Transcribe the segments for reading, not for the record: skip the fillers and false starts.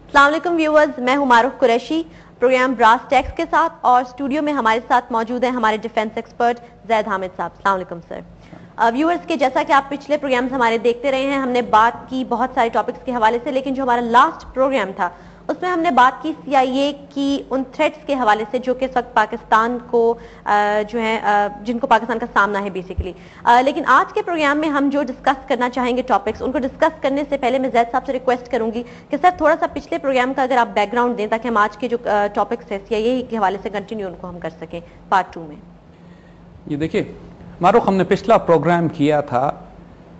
अस्सलाम वालेकुम व्यूअर्स, मैं हूं मारूफ कुरैशी प्रोग्राम ब्रास टैक्स के साथ, और स्टूडियो में हमारे साथ मौजूद हैं हमारे डिफेंस एक्सपर्ट जैद हामिद साहब। अस्सलाम वालेकुम सर। व्यूअर्स के जैसा कि आप पिछले प्रोग्राम्स हमारे देखते रहे हैं, हमने बात की बहुत सारे टॉपिक्स के हवाले से, लेकिन जो हमारा लास्ट प्रोग्राम था उसमें हमने बात की CIA की उन थ्रेट्स के हवाले से जो कि इस वक्त पाकिस्तान को जो है जिनको पाकिस्तान का सामना है बेसिकली। लेकिन आज के प्रोग्राम में हम जो डिस्कस करना चाहेंगे टॉपिक्स, उनको डिस्कस करने से पहले मैं जैद साहब से रिक्वेस्ट करूंगी कि सर थोड़ा सा पिछले प्रोग्राम का अगर आप बैकग्राउंड दें ताकि हम आज के जो टॉपिक्स है CIA के हवाले से कंटिन्यू उनको हम कर सकें पार्ट 2 में। ये देखिए मारूफ, हमने पिछला प्रोग्राम किया था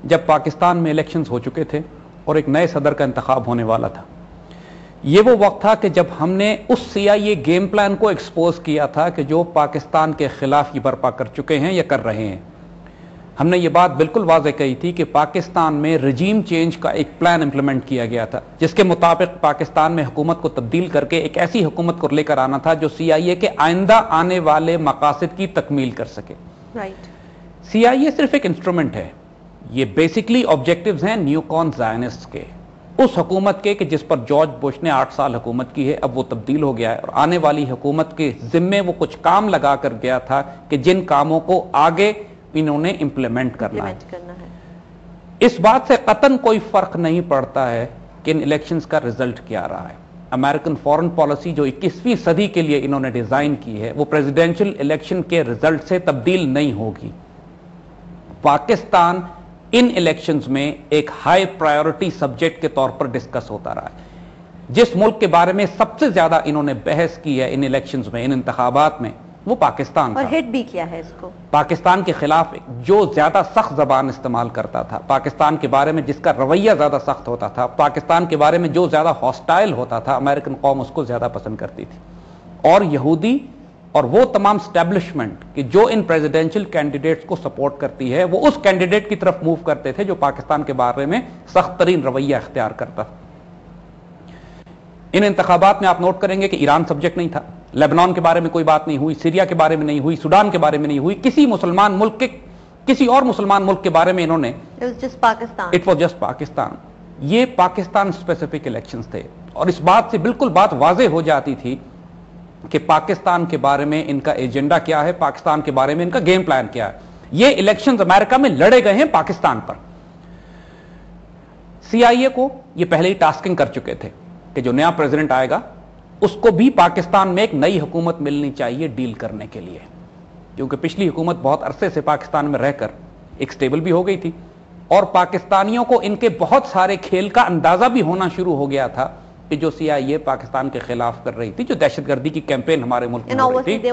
जब पाकिस्तान में इलेक्शंस हो चुके थे और एक नए सदर का इंतखाब होने वाला था। ये वो वक्त था कि जब हमने उस CIA गेम प्लान को एक्सपोज किया था कि जो पाकिस्तान के खिलाफ ये बर्पा कर चुके हैं या कर रहे हैं। हमने ये बात बिल्कुल वाज़ेह कही थी कि पाकिस्तान में रजीम चेंज का एक प्लान इंप्लीमेंट किया गया था, जिसके मुताबिक पाकिस्तान में हुकूमत को तब्दील करके एक ऐसी हुकूमत को लेकर आना था जो CIA के आइंदा आने वाले मकासद की तकमील कर सके। CIA सिर्फ एक इंस्ट्रूमेंट है, ये बेसिकली ऑब्जेक्टिव्स हैं न्यूकॉन ज़ायनिस्ट्स के, उस हुकूमत के कि जिस पर जॉर्ज बुश ने 8 साल हुकूमत की है। अब वो तब्दील हो गया है और आने वाली हुकूमत के जिम्मे वो कुछ काम लगा कर गया था कि जिन कामों को आगे इन्होंने इंप्लीमेंट करना है। इस बात से कतन कोई फर्क नहीं पड़ता है कि इन इलेक्शंस का रिजल्ट क्या रहा है। अमेरिकन फॉरेन पॉलिसी जो 21वीं सदी के लिए इन्होंने डिजाइन की है, वो प्रेसिडेंशियल इलेक्शन के रिजल्ट से तब्दील नहीं होगी। पाकिस्तान इन इलेक्शंस में एक हाई प्रायोरिटी सब्जेक्ट के तौर पर डिस्कस होता रहा है। जिस मुल्क के बारे में सबसे ज्यादा इन्होंने बहस की है इन इलेक्शंस में, इन इंतखाबात में, वो पाकिस्तान और हिट भी किया है इसको। पाकिस्तान के खिलाफ जो ज्यादा सख्त जबान इस्तेमाल करता था, पाकिस्तान के बारे में जिसका रवैया ज्यादा सख्त होता था, पाकिस्तान के बारे में जो ज्यादा हॉस्टाइल होता था, अमेरिकन कौम उसको ज्यादा पसंद करती थी। और यहूदी और वो तमाम स्टैब्लिशमेंट कि जो इन प्रेसिडेंशियल कैंडिडेट्स को सपोर्ट करती है, वो उस कैंडिडेट की तरफ मूव करते थे जो पाकिस्तान के बारे में सख्त तरीन रवैया इख्तियार करता। इन इंतखाबात में आप नोट करेंगे कि ईरान सब्जेक्ट नहीं था, लेबनान के बारे में कोई बात नहीं हुई, सीरिया के बारे में नहीं हुई, सूडान के बारे में नहीं हुई, किसी मुसलमान मुल्क के, किसी और मुसलमान मुल्क के बारे में इन्होंने, इट वॉज जस्ट पाकिस्तान। ये पाकिस्तान स्पेसिफिक इलेक्शंस थे और इस बात से बिल्कुल बात वाज़ेह हो जाती थी कि पाकिस्तान के बारे में इनका एजेंडा क्या है, पाकिस्तान के बारे में इनका गेम प्लान क्या है। ये इलेक्शंस अमेरिका में लड़े गए हैं पाकिस्तान पर। CIA को ये पहले ही टास्किंग कर चुके थे कि जो नया प्रेसिडेंट आएगा उसको भी पाकिस्तान में एक नई हुकूमत मिलनी चाहिए डील करने के लिए, क्योंकि पिछली हुकूमत बहुत अरसे से पाकिस्तान में रहकर एक स्टेबल भी हो गई थी और पाकिस्तानियों को इनके बहुत सारे खेल का अंदाजा भी होना शुरू हो गया था कि जो CIA पाकिस्तान के खिलाफ कर रही थी, जो दहशतगर्दी की कैंपेन हमारे मुल्क में हो रही थी,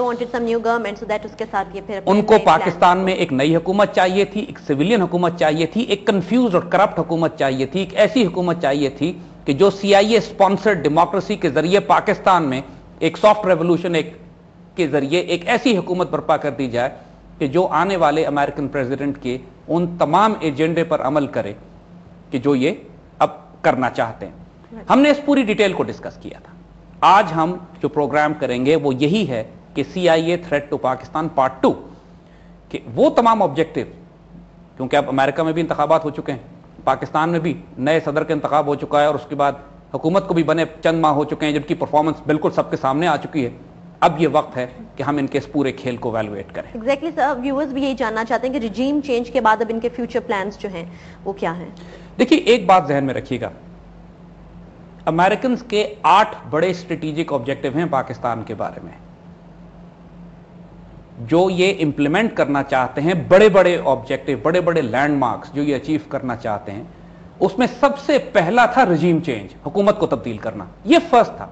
उनको पाकिस्तान में एक नई हुकूमत चाहिए थी, एक सिविलियन हुकूमत चाहिए थी, एक कंफ्यूज और करप्ट हुकूमत चाहिए थी, एक ऐसी हुकूमत चाहिए थी कि जो CIA स्पॉन्सर्ड डेमोक्रेसी के जरिए पाकिस्तान में एक सॉफ्ट रेवोल्यूशन के जरिए एक ऐसी हुकूमत बर्पा कर दी जाए कि जो आने वाले अमेरिकन प्रेसिडेंट के उन तमाम एजेंडे पर अमल करे कि जो ये अब करना चाहते हैं। हमने इस पूरी डिटेल को डिस्कस किया था। आज हम जो प्रोग्राम करेंगे वो यही है कि CIA threat to Pakistan part 2 कि वो तमाम ऑब्जेक्टिव, क्योंकि अब अमेरिका में भी इंतखाबात हो चुके हैं, पाकिस्तान में भी नए सदर का इंतखाब हो चुका है और उसके बाद हुकूमत को भी बने चंद माह हो चुके हैं, जिनकी परफॉर्मेंस बिल्कुल सबके सामने आ चुकी है। अब ये वक्त है कि हम इनके इस पूरे खेल को वैल्यूएट करें। एग्जैक्टली सर, व्यूअर्स भी यही जानना चाहते हैं कि रिजीम चेंज के बाद अब इनके फ्यूचर प्लान्स जो हैं वो क्या हैं। देखिए, एक बात जहन में रखिएगा, अमेरिकन के 8 बड़े स्ट्रेटेजिक ऑब्जेक्टिव हैं पाकिस्तान के बारे में जो ये इंप्लीमेंट करना चाहते हैं। बड़े बड़े ऑब्जेक्टिव, बड़े बड़े लैंडमार्क्स जो ये अचीव करना चाहते हैं, उसमें सबसे पहला था रजीम चेंज, हुकूमत को तब्दील करना। ये फर्स्ट था,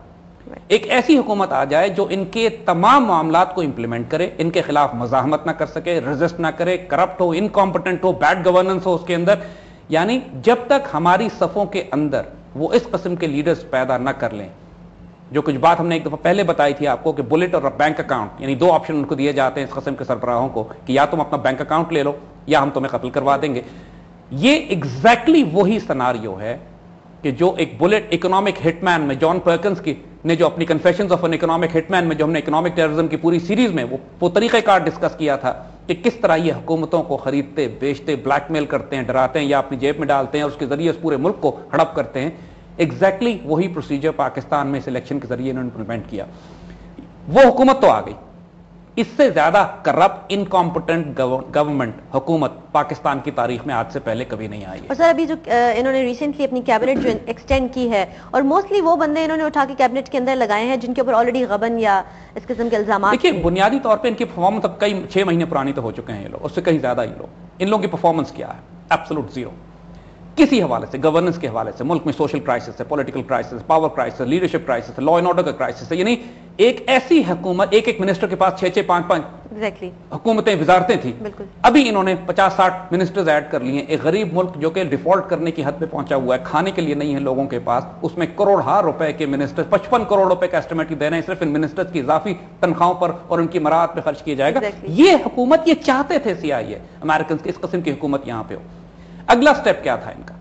एक ऐसी हुकूमत आ जाए जो इनके तमाम मामलात को इंप्लीमेंट करे, इनके खिलाफ मजाहमत ना कर सके, रेजिस्ट ना करे, करप्ट हो, इनकॉम्पिटेंट हो, बैड गवर्नेंस हो उसके अंदर। यानी जब तक हमारी सफों के अंदर वो इस किस्म के लीडर्स पैदा ना कर लें, जो कुछ बात हमने एक दफा पहले बताई थी आपको कि बुलेट और बैंक अकाउंट, यानी 2 ऑप्शन उनको दिए जाते हैं इस किस्म के सरबराहों को कि या तुम अपना बैंक अकाउंट ले लो या हम तुम्हें कत्ल करवा देंगे। ये एग्जैक्टली वही सिनारियो है कि जो एक बुलेट इकोनॉमिक हिटमैन में जॉन पर्किंस की ने जो अपनी confessions of an economic hitman में जो हमने इकोनॉमिक टेररिज्म की पूरी सीरीज में वो तरीक़ेकार डिस्कस किया था कि किस तरह ये हुकूमतों को खरीदते, बेचते, ब्लैकमेल करते हैं, डराते हैं या अपनी जेब में डालते हैं और उसके जरिए उस पूरे मुल्क को हड़प करते हैं। एग्जैक्टली वही प्रोसीजर पाकिस्तान में सिलेक्शन के जरिए इन्होंने इंप्लीमेंट किया। वो हुकूमत तो आ गई, इससे ज्यादा करप्ट इनकॉम्पिटेंट गवर्नमेंट हुकूमत पाकिस्तान की तारीख में आज से पहले कभी नहीं आई है। और सर अभी जो इन्होंने रिसेंटली अपनी कैबिनेट जो एक्सटेंड की है, और मोस्टली वो बंदे इन्होंने उठा के कैबिनेट के अंदर लगाए हैं जिनके ऊपर ऑलरेडी गबन या इस किस्म के इल्जाम। देखिए, बुनियादी तौर पर इनकी परफॉर्मेंस अब कई 6 महीने पुरानी तो हो चुके हैं ये लोग, उससे कहीं ज्यादा ये लोग, इन लोगों की परफॉर्मेंस क्या है? Absolute zero. किसी हवाले से, गवर्नेंस के हवाले से, मुल्क में सोशल क्राइसिस है, political crisis, power crisis, leadership crisis, law and order का क्राइसिस है। यानी एक ऐसी हुकूमत, एक मिनिस्टर के पास 6-6, 5-5 हुकूमतें, वजारतें थी। अभी इन्होंने 50-60 मिनिस्टर्स ऐड कर लिए। एक गरीब मुल्क जो कि डिफॉल्ट करने की हद पे पहुंचा हुआ है, खाने के लिए नहीं है लोगों के पास, उसमें करोड़हार रुपए के मिनिस्टर, 55 करोड़ रुपए का एस्टिमेट दे रहे हैं सिर्फ इन मिनिस्टर्स की इजाफी तनख्वाहों पर और उनकी मराहत पे खर्च किया जाएगा। ये हुकूमत, ये चाहते थे CIA अमेरिकन की, इस किस्म की हुकूमत यहां पे हो। अगला स्टेप क्या था इनका?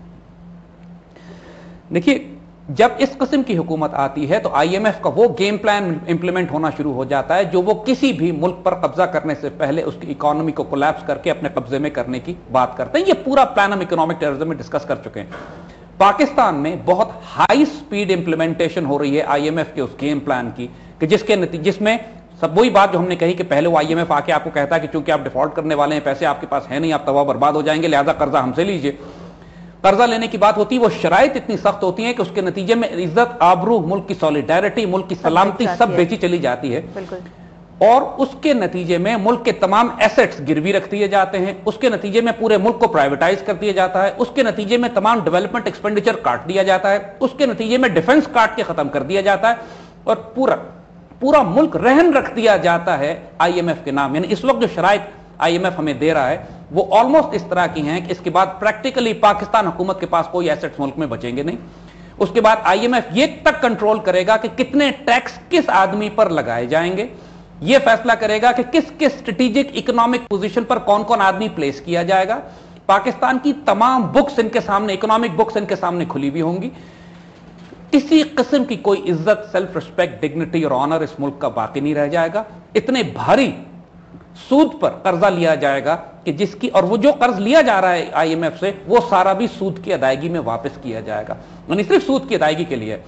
देखिए, जब इस किस्म की हुकूमत आती है तो IMF का वो गेम प्लान इंप्लीमेंट होना शुरू हो जाता है जो वो किसी भी मुल्क पर कब्जा करने से पहले उसकी इकोनॉमी को कोलैप्स करके अपने कब्जे में करने की बात करते हैं। ये पूरा प्लान हम इकोनॉमिक टेररिज्म में डिस्कस कर चुके हैं। पाकिस्तान में बहुत हाई स्पीड इंप्लीमेंटेशन हो रही है IMF के उस गेम प्लान की, कि जिसमें सब वही बात जो हमने कही कि पहले वो IMF आके आपको कहता है कि चूंकि आप डिफॉल्ट करने वाले हैं, पैसे आपके पास है नहीं, आप तबाह बर्बाद हो जाएंगे, लिहाजा कर्जा हमसे लीजिए। कर्जा लेने की बात होती है, वो शराइत इतनी सख्त होती है कि उसके नतीजे में इज्जत, आबरू, मुल्क की सॉलिडारिटी, मुल्क की सलामती सब बेची चली जाती है। और उसके नतीजे में मुल्क के तमाम एसेट्स गिरवी रख दिए जाते हैं, उसके नतीजे में पूरे मुल्क को प्राइवेटाइज कर दिया जाता है, उसके नतीजे में तमाम डेवलपमेंट एक्सपेंडिचर काट दिया जाता है, उसके नतीजे में डिफेंस काट के खत्म कर दिया जाता है, और पूरा मुल्क रहन रख दिया जाता है IMF के नाम। यानी इस वक्त जो शराइत IMF हमें दे रहा है वो ऑलमोस्ट इस तरह की हैं कि इसके बाद प्रैक्टिकली पाकिस्तान हुकूमत के पास कोई एसेट्स मुल्क में बचेंगे नहीं। उसके बाद IMF ये तक कंट्रोल करेगा कि कितने टैक्स किस आदमी पर लगाए जाएंगे, ये फैसला करेगा कि किस किस स्ट्रेटेजिक इकोनॉमिक पोजीशन पर कौन कौन आदमी प्लेस किया जाएगा। पाकिस्तान की तमाम बुक्स इनके सामने, इकोनॉमिक बुक्स इनके सामने खुली हुई होंगी। किसी किस्म की कोई इज्जत, सेल्फ रिस्पेक्ट, डिग्निटी और ऑनर इस मुल्क का बाकी नहीं रह जाएगा। इतने भारी सूद पर कर्जा लिया जाएगा कि जिसकी, और वो जो कर्ज लिया जा रहा है IMF से, वो सारा भी सूद की अदायगी में वापस किया जाएगा, यानी सिर्फ सूद की अदायगी के लिए।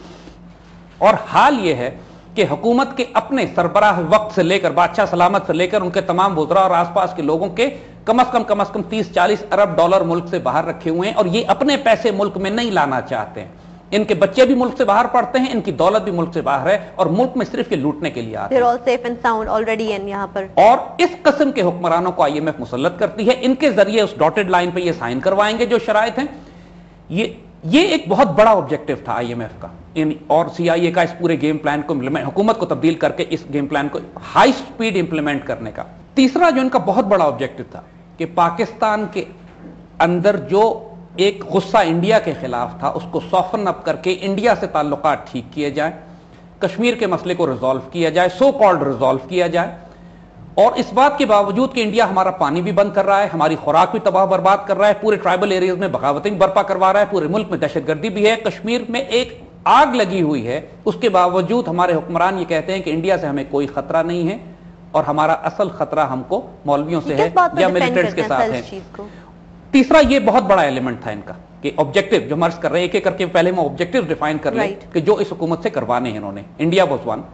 और हाल ये है कि हुकूमत के अपने सरबराह वक्त से लेकर, बादशाह सलामत से लेकर उनके तमाम वुज़रा और आसपास के लोगों के कम से कम 30-40 अरब डॉलर मुल्क से बाहर रखे हुए हैं, और ये अपने पैसे मुल्क में नहीं लाना चाहते हैं। इनके बच्चे भी मुल्क से बाहर पढ़ते हैं, इनकी दौलत भी मुल्क से बाहर है, और मुल्क में सिर्फ ये लूटने के लिए आते हैं। all safe and sound already in यहाँ पर। और इस किस्म के हुक्मरानों को IMF मुसल्लत करती है, इनके जरिए उस डॉटेड लाइन पे ये साइन करवाएंगे जो शराइत हैं। ये एक बहुत बड़ा ऑब्जेक्टिव था IMF का और CIA का, इस पूरे गेम प्लान को हुकूमत को तब्दील करके इस गेम प्लान को हाई स्पीड इंप्लीमेंट करने का। तीसरा जो इनका बहुत बड़ा ऑब्जेक्टिव था कि पाकिस्तान के अंदर जो एक गुस्सा इंडिया के खिलाफ था उसको सॉफन अप करके इंडिया से ताल्लुकात ठीक किए जाए, कश्मीर के मसले को रिजॉल्व किया जाए, सो कॉल्ड रिजॉल्व किया जाए। और इस बात के बावजूद कि इंडिया हमारा पानी भी बंद कर रहा है, हमारी खुराक भी तबाह बर्बाद कर रहा है, पूरे ट्राइबल एरियाज में बगावतें भी बर्पा करवा रहा है, पूरे मुल्क में दहशतगर्दी भी है, कश्मीर में एक आग लगी हुई है, उसके बावजूद हमारे हुक्मरान ये कहते हैं कि इंडिया से हमें कोई खतरा नहीं है और हमारा असल खतरा हमको मौलवियों से है या मिलिटेंट्स के साथ है। तीसरा ये बहुत बड़ा एलिमेंट था इनका कि ऑब्जेक्टिव जो मर्ज कर रहे हैं, एक एक करके पहले हम ऑब्जेक्टिव डिफाइन कर लें कि जो इस हुकूमत से करवाने हैं इन्होंने। India was one.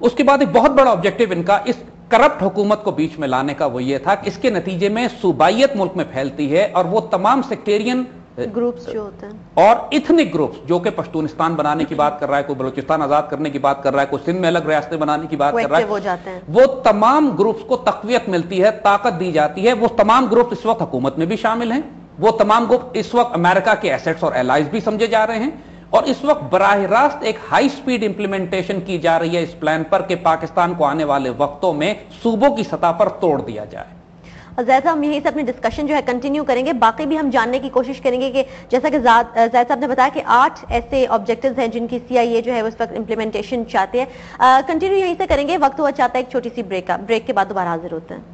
उसके बाद एक बहुत बड़ा ऑब्जेक्टिव इनका इस करप्ट हुकूमत को बीच में लाने का वो ये था कि इसके नतीजे में सूबाइयत मुल्क में फैलती है और वो तमाम सेक्टेरियन ग्रुप्स जो होते हैं और इथनिक ग्रुप्स, जो कि पश्तूनिस्तान बनाने की बात कर रहा है, कोई बलूचिस्तान आजाद करने की बात कर रहा है, कोई सिंध में अलग रियासतें बनाने की बात कर रहा है, वो तमाम ग्रुप्स को तक़वियत मिलती है, ताकत दी जाती है। वो तमाम ग्रुप इस वक्त हुकूमत में भी शामिल हैं, वो तमाम ग्रुप इस वक्त अमेरिका के एसेट्स और एलाइज भी समझे जा रहे हैं, और इस वक्त बराह रास्त एक हाई स्पीड इंप्लीमेंटेशन की जा रही है इस प्लान पर कि पाकिस्तान को आने वाले वक्तों में सूबों की सतह पर तोड़ दिया जाए। ज़ैद साहब, हम यहीं से अपनी डिस्कशन जो है कंटिन्यू करेंगे, बाकी भी हम जानने की कोशिश करेंगे कि जैसा कि ज़ैद साहब ने बताया कि 8 ऐसे ऑब्जेक्टिव्स हैं जिनकी CIA जो है उस वक्त इंप्लीमेंटेशन चाहते हैं। कंटिन्यू यहीं से करेंगे, वक्त हुआ चाहता है एक छोटी सी ब्रेक का, ब्रेक के बाद दोबारा हाजिर होते हैं।